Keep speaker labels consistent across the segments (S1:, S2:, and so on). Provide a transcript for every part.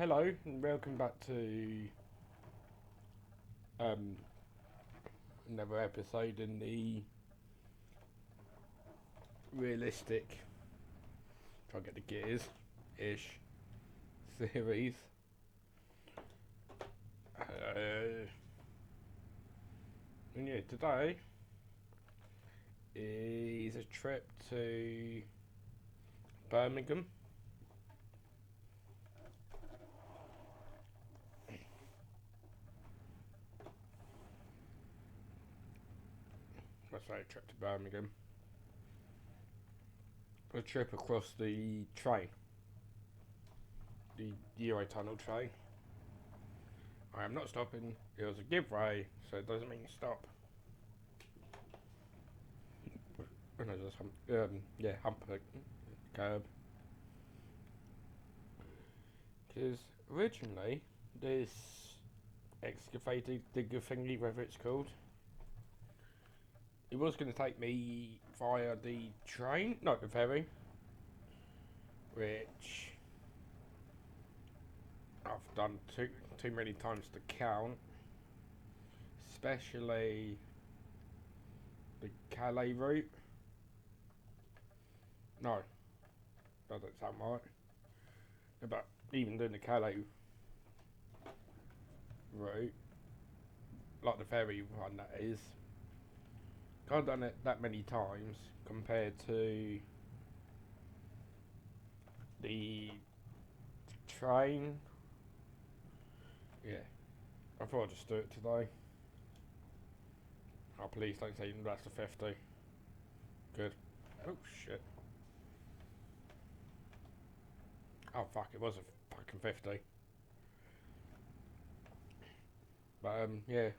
S1: Hello and welcome back to um, another episode in the realistic, try to get the gears ish series. And yeah, today is a trip to Birmingham. Let's say a trip to Birmingham. A trip across the train, the Eurotunnel train. I am not stopping. It was a giveaway, so it doesn't mean stop. And I just hump the curb. Because originally this excavated digger thingy, whatever it's called, it was going to take me via the train, not the ferry, which I've done too many times to count, especially the Calais route. No, that doesn't sound right. But even doing the Calais route, like the ferry one that is, I've done it that many times compared to the train. Yeah, I thought I'd just do it today. Oh, please don't say that's the 50. Good. Oh shit. Oh fuck, it was a fucking 50. But yeah.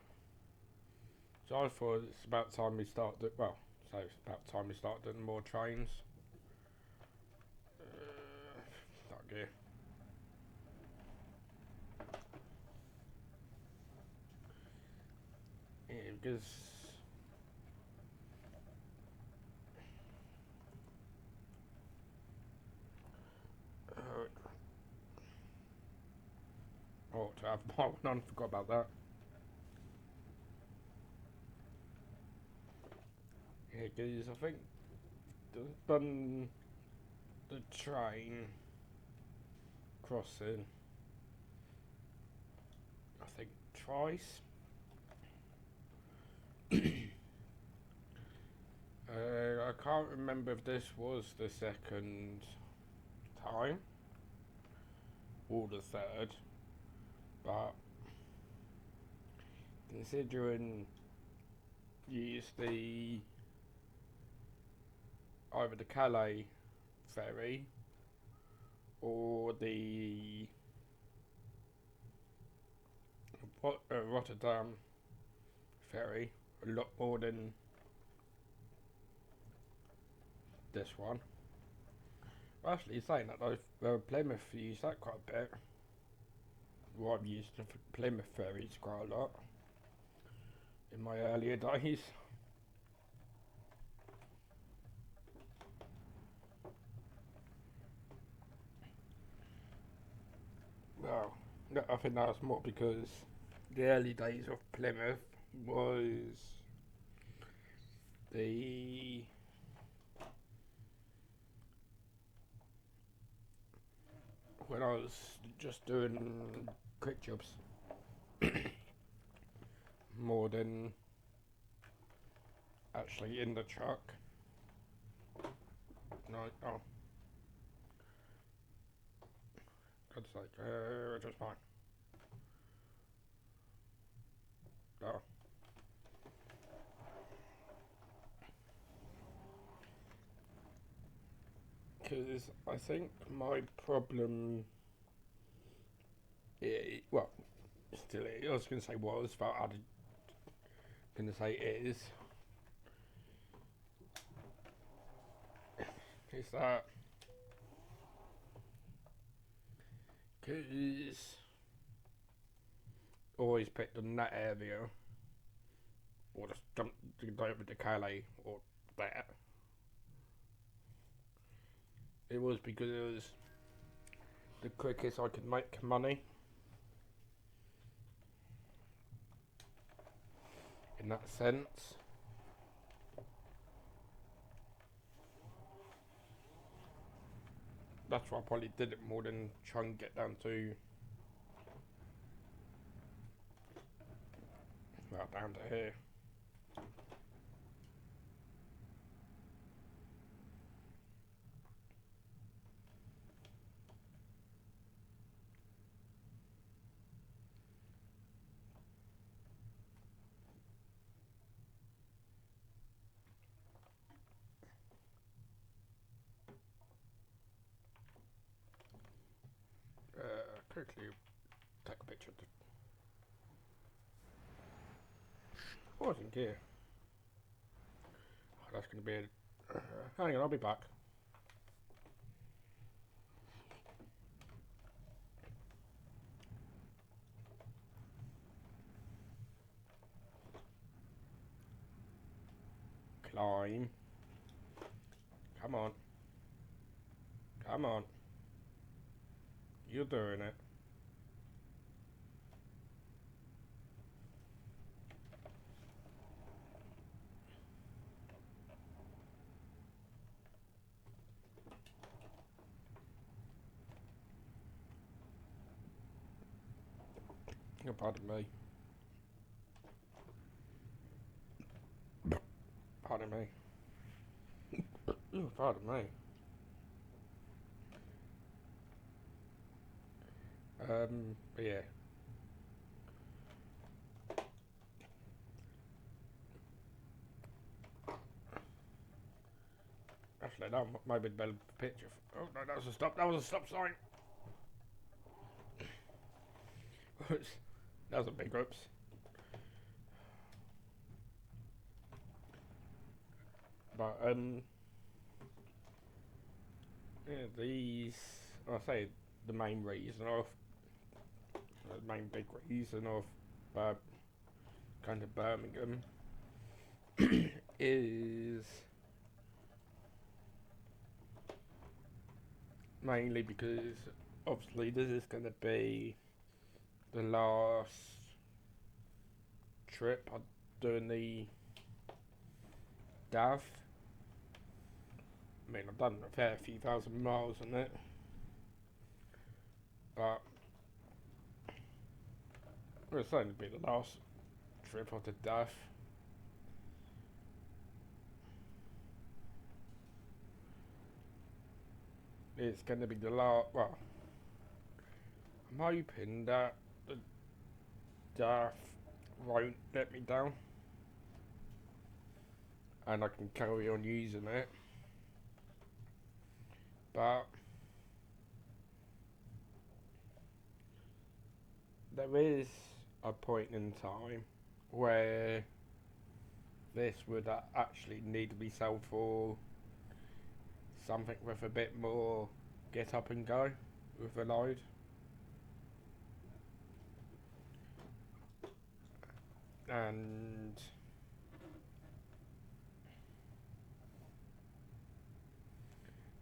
S1: So I thought it's about time we start so it's about time we start doing more trains. Start gear. Yeah, because to have my one on, forgot about that. Yeah, because I think done the train crossing, I think twice. I can't remember if this was the second time or the third, but considering you used either the Calais ferry or the Rotterdam ferry a lot more than this one. Well, actually, saying that though, Plymouth used that quite a bit. Well, I've used the Plymouth ferries quite a lot in my earlier days. Well, no, I think that was more because the early days of Plymouth was the when I was just doing quick jobs more than actually in the truck. No, oh, God's sake, just fine. Oh. Because I think my problem, well, still, I was going to say was, but I'm going to say is that because always picked on that area, or just jumped over to Calais or that. It was because it was the quickest I could make money in that sense. That's why I probably did it more than try and get down to, well, down to here. Quickly take a picture of the... I wasn't here. Oh, that's going to be a... hang on, I'll be back. Climb. Come on. Come on. You're doing it. Oh, pardon me. Pardon me. Pardon me. But yeah. Actually, that might be the better picture. Oh, no, that was a stop. That was a stop sign. That was a big oops. But, yeah, these, I say the main reason of, the main big reason of going to Birmingham is mainly because obviously this is going to be the last trip I'm doing the DAV. I mean, I've done a fair few thousand miles on it, but it's going to be the last trip of the DAV. It's going to be the last, well, I'm hoping that the DAF won't let me down and I can carry on using it, but there is a point in time where this would actually need to be sold for something with a bit more get up and go with a load. And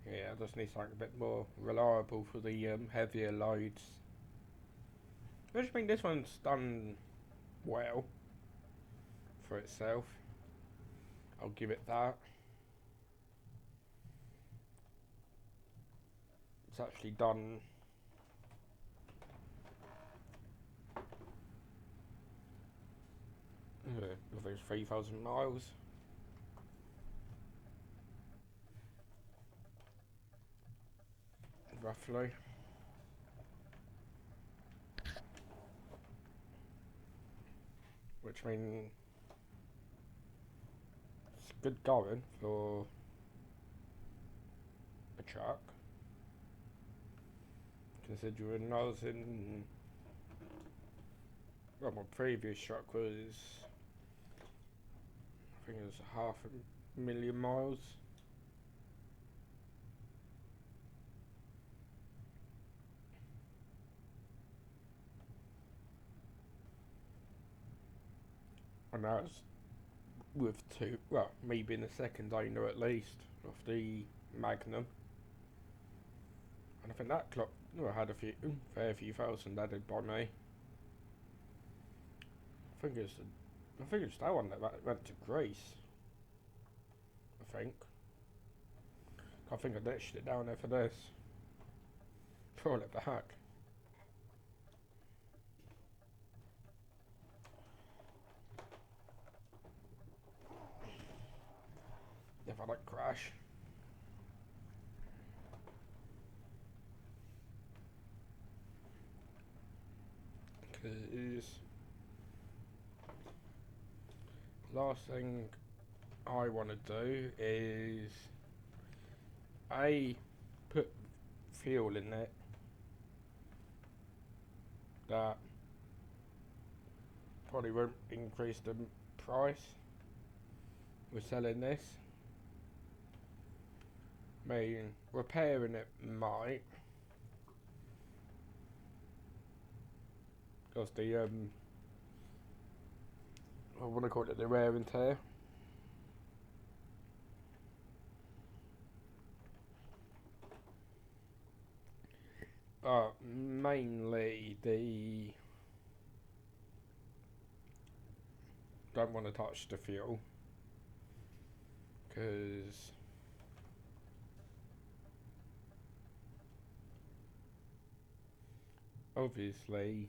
S1: yeah, I just need something a bit more reliable for the heavier loads. I just think this one's done well for itself. I'll give it that. It's actually done I think it's 3,000 miles. Roughly. Which means it's good going for a truck. Considering I was in, well, my previous truck was, I think it was 500,000 miles. And that was with two, well, me being the second owner at least of the Magnum. And I think that Well, I had a fair few thousand added by me. I think it's that one that went to Greece. I think. I think I ditched it down there for this. Pull it back. If I don't crash. Because last thing I want to do is put fuel in it that probably won't increase the price we're selling this. I mean, repairing it might, because the I want to call it the wear and tear. But mainly don't want to touch the fuel, because obviously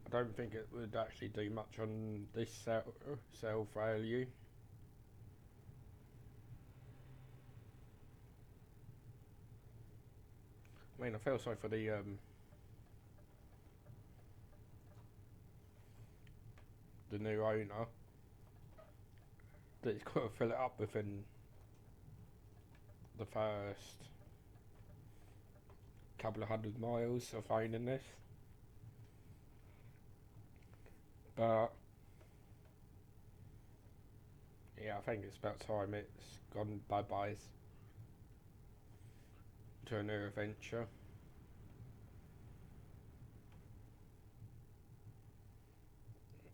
S1: I don't think it would actually do much on this cell value. I mean, I feel sorry for the new owner that he's got to fill it up within the first couple of 100 miles of owning this. But yeah, I think it's about time it's gone bye-byes to a new adventure.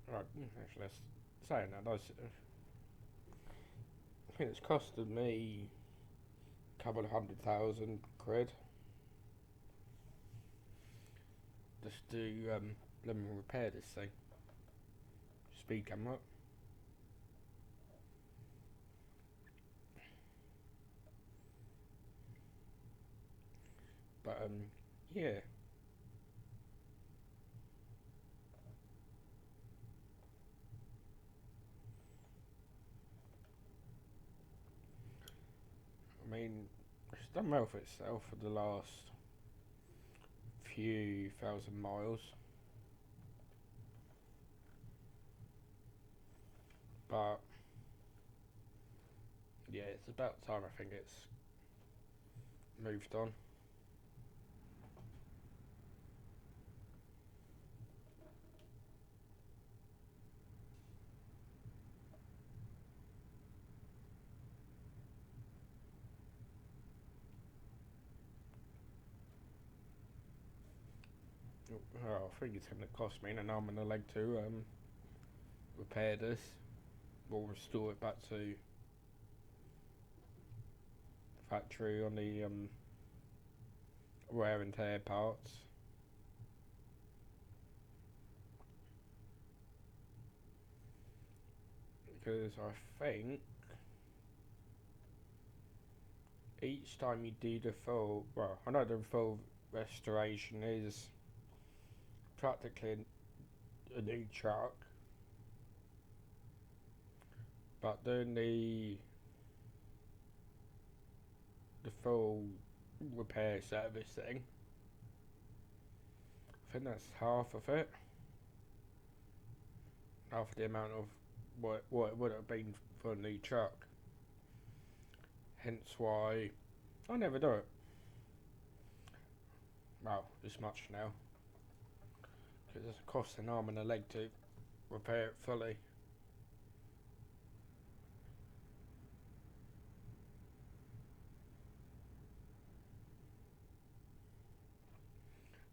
S1: Right, actually, let's say that I think it's costed me a couple of £100,000 just to let me repair this thing. Speed camera up. But yeah. I mean, it's done well for itself for the last few thousand miles. But yeah, it's about time I think it's moved on. Oh, I think it's going to cost me an arm and a leg to repair this or restore it back to factory on the wear and tear parts. Because I think each time you do the full, well, I know the full restoration is practically a new truck, but doing the full repair service thing, I think that's half of it, half the amount of what it would have been for a new truck. Hence why I never do it. Well, this much now, because it costs an arm and a leg to repair it fully.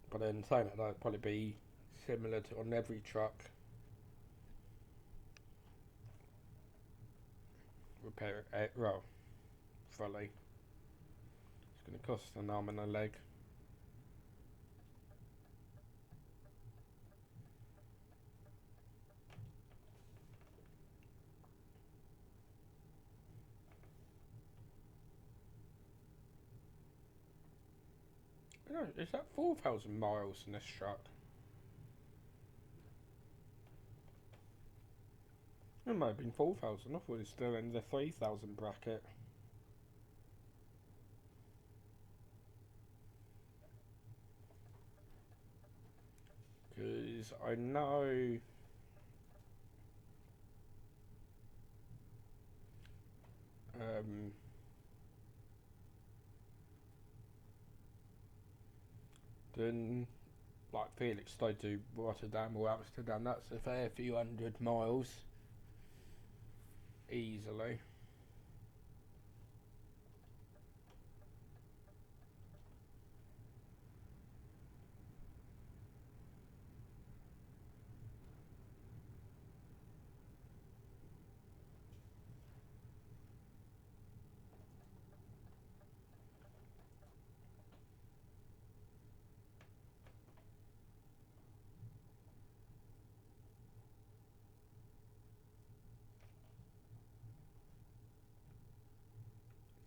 S1: But then saying that'd probably be similar to on every truck. Repair it, well, fully. It's going to cost an arm and a leg. No, is that 4,000 miles in this truck? It might have been 4,000. I thought it was still in the 3,000 bracket. Because I know then like Felix they do Rotterdam or Amsterdam, that's a fair few hundred miles easily.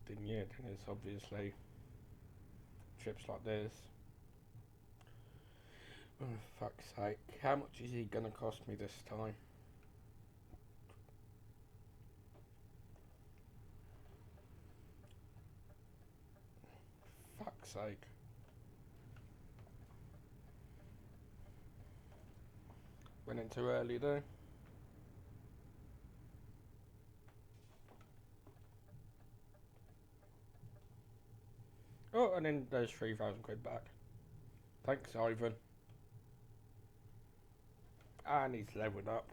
S1: Then yeah, then it's obviously trips like this. Oh fuck's sake, how much is he gonna cost me this time? Fuck's sake. Went in too early though. Oh, and then there's 3,000 quid back. Thanks, Ivan. And he's leveled up.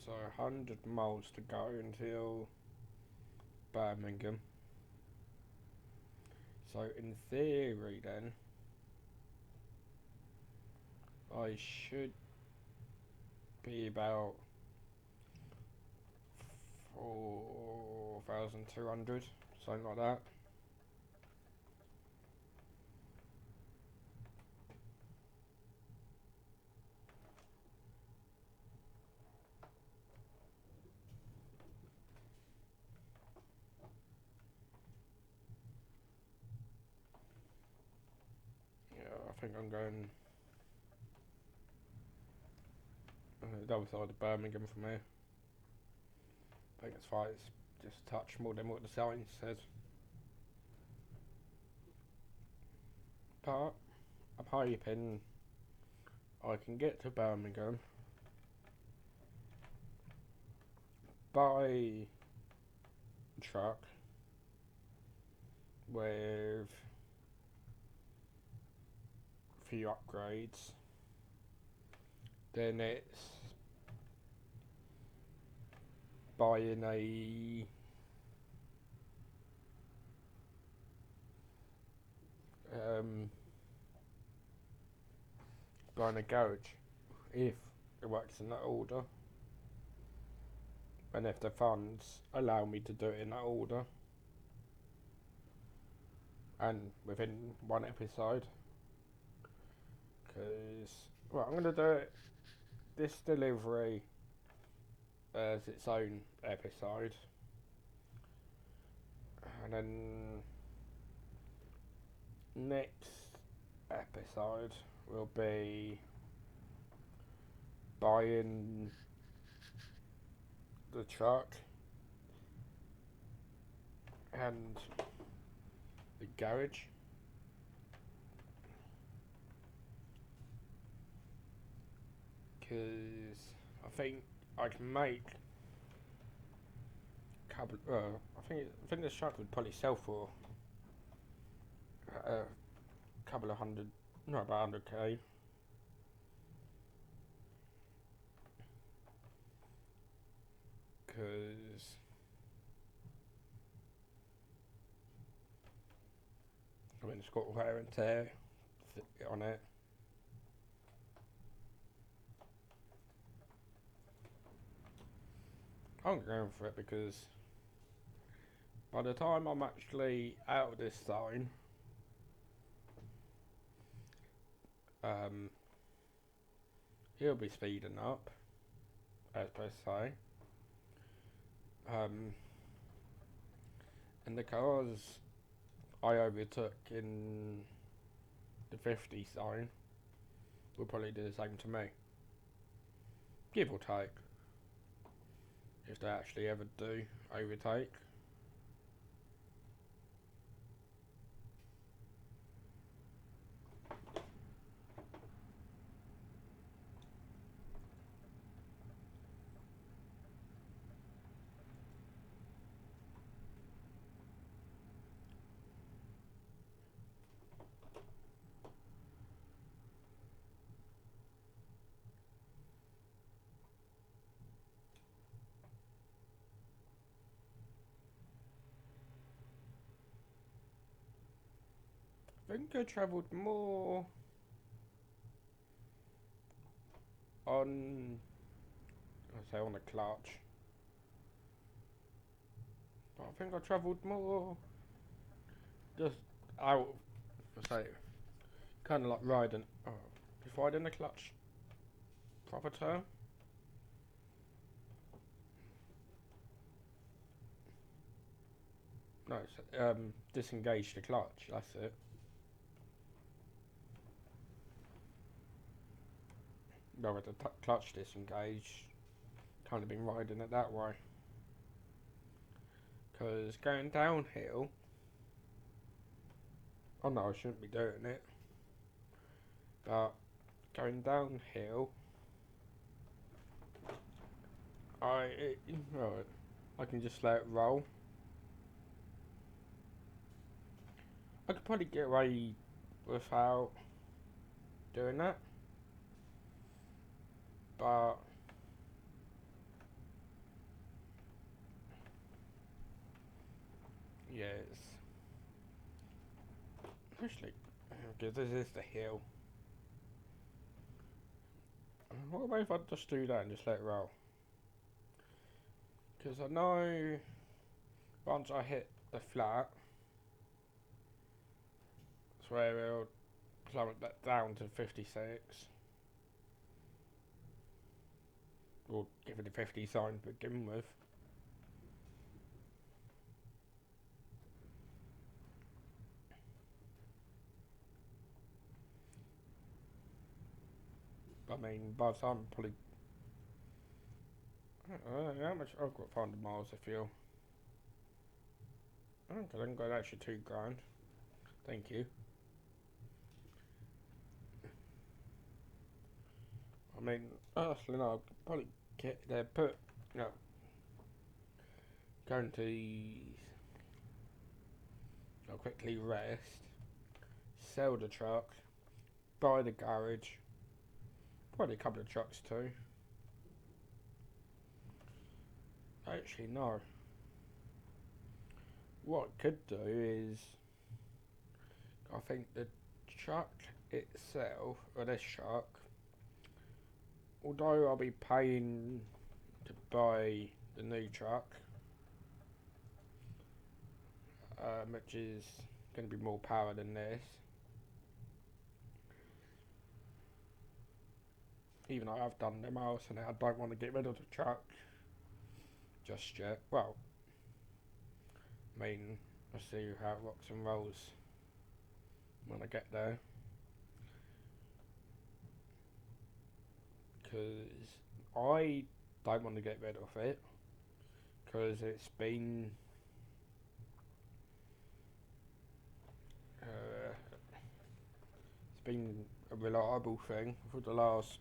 S1: So 100 miles to go until Birmingham. So in theory then, I should be about 4,200, something like that. Yeah, I think I'm going the other side of Birmingham from here. I think it's fine, it's just a touch more than what the sign says. But I'm hoping I can get to Birmingham by truck with a few upgrades. Then it's buying a garage if it works in that order, and if the funds allow me to do it in that order and within one episode. Because well, I'm going to do it this delivery as its own episode, and then next episode will be buying the truck and the garage. Because I think I can make a couple. I think this truck would probably sell for a couple of hundred, no, about 100k. Because I mean, it's got wear and tear on it. I'm going for it because by the time I'm actually out of this zone, he'll be speeding up, as per se. And the cars I overtook in the 50 zone will probably do the same to me. Give or take. If they actually ever do overtake. I think I travelled more on, on the clutch. But I think I travelled more just out, kind of like riding, just riding the clutch, proper term. No, it's, disengage the clutch, that's it. No, with the clutch disengaged, kind of been riding it that way. Because going downhill, oh no, I shouldn't be doing it. But going downhill, right, I can just let it roll. I could probably get away without doing that. But yeah, it's actually because this is the hill. What about if I just do that and just let it roll? Because I know once I hit the flat, that's where it'll plummet that down to 56. Or give it a 50 sign to begin with. I mean, by the time probably, I don't know how much I've got 500 miles of fuel. I haven't got actually 2 grand. Thank you. I mean, honestly, no, I'll probably get there, put, going to, I'll quickly rest, sell the truck, buy the garage, probably a couple of trucks too. Actually, no. What I could do is, I think the truck itself, or this truck, although I'll be paying to buy the new truck, which is going to be more power than this, even though I've done the miles and I don't want to get rid of the truck just yet. Well, I mean, I'll see how it rocks and rolls when I get there. Because I don't want to get rid of it, because it's been a reliable thing for the last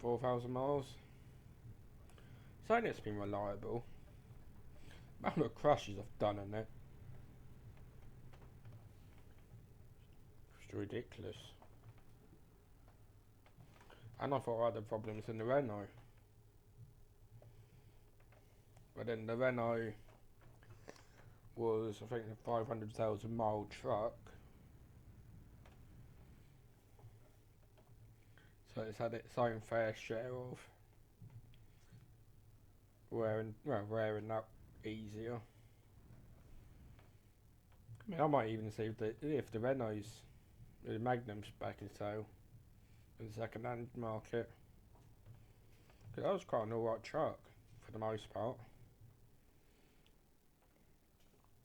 S1: 4,000 miles. Saying it's been reliable, the amount of crashes I've done in it, it's ridiculous. And I thought I had the problems in the Renault, but then the Renault was, I think, a 500,000 mile truck, so it's had its own fair share of wearing easier. I mean, I might even see if the Renault's, the Magnum's back in sale in the second-hand market. Because that was quite an alright truck for the most part.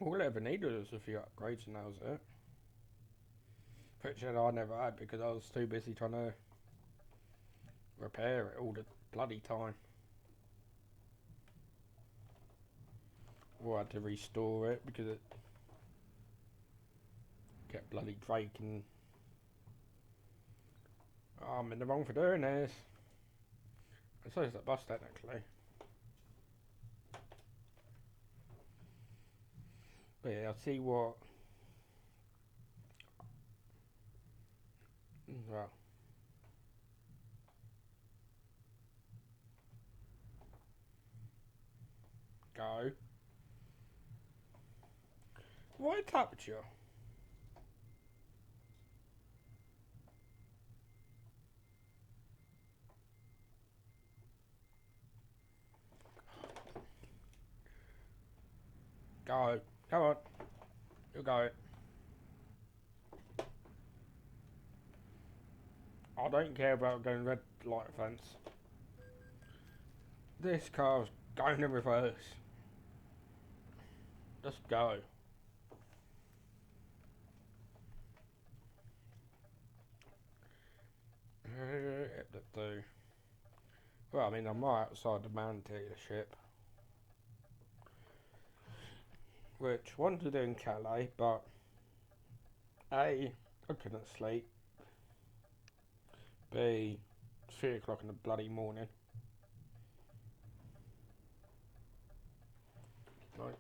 S1: All it ever needed was a few upgrades and that was it. Which I never had because I was too busy trying to repair it all the bloody time. Or I had to restore it because it kept bloody breaking. Oh, I'm in the wrong for doing this. So it's that bus technically. But yeah, I'll see what. Well. Go. Why tapped you? Go. Come on. You go. I don't care about going red light fence. This car's going in reverse. Just go. Well, I mean, I'm right outside the man dealership. Which, wanted to do in Calais, but A, I couldn't sleep. B, 3 o'clock in the bloody morning. Right.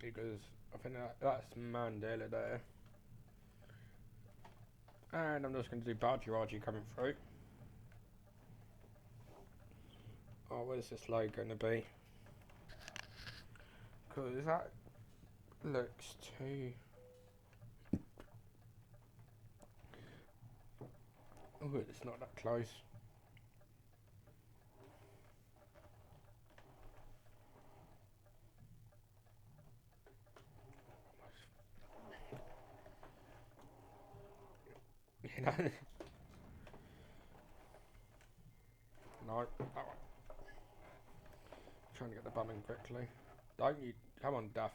S1: Because I think that's Mandela there. And I'm just going to do Bargy coming through. Oh, where's this logo going to be? Because that looks too... Oh, it's not that close. You know? No, that one. Trying to get the bum in quickly. Don't you? Come on, Duff.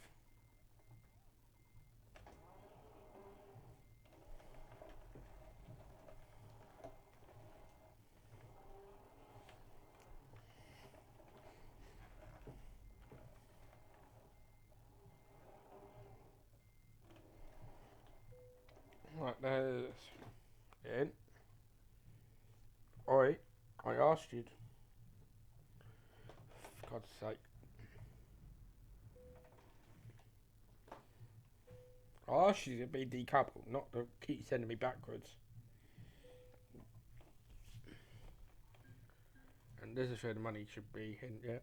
S1: Right, there's in. Oi, I asked you. For God's sake. I asked you to be decoupled, not to keep sending me backwards. And this is where the money should be in, yeah.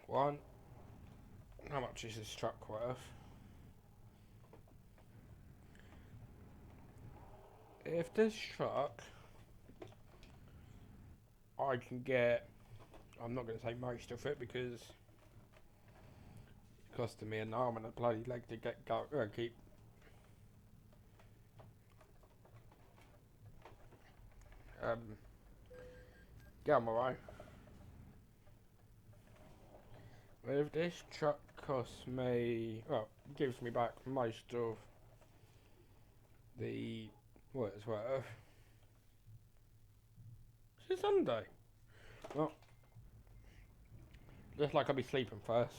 S1: One. How much is this truck worth? If this truck I can get, I'm not going to say most of it because it's costing me an arm and a bloody leg to get keep. Get on my way. If this truck costs me, well, gives me back most of the what it's worth. It's Sunday. Well, just like I'll be sleeping first.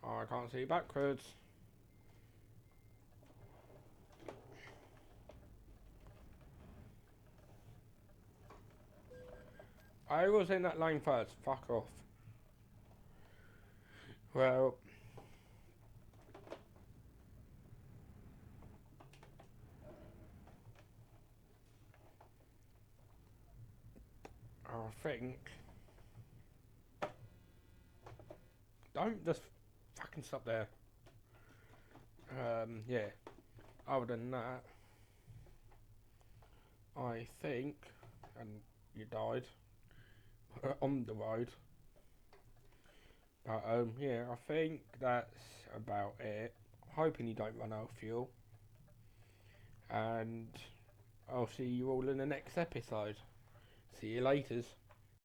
S1: I can't see backwards. I was in that lane first. Fuck off. Well, I think. Don't just fucking stop there. Yeah. Other than that, I think, and you died on the road. But yeah, I think that's about it. Hoping you don't run out of fuel. And I'll see you all in the next episode. See you laters.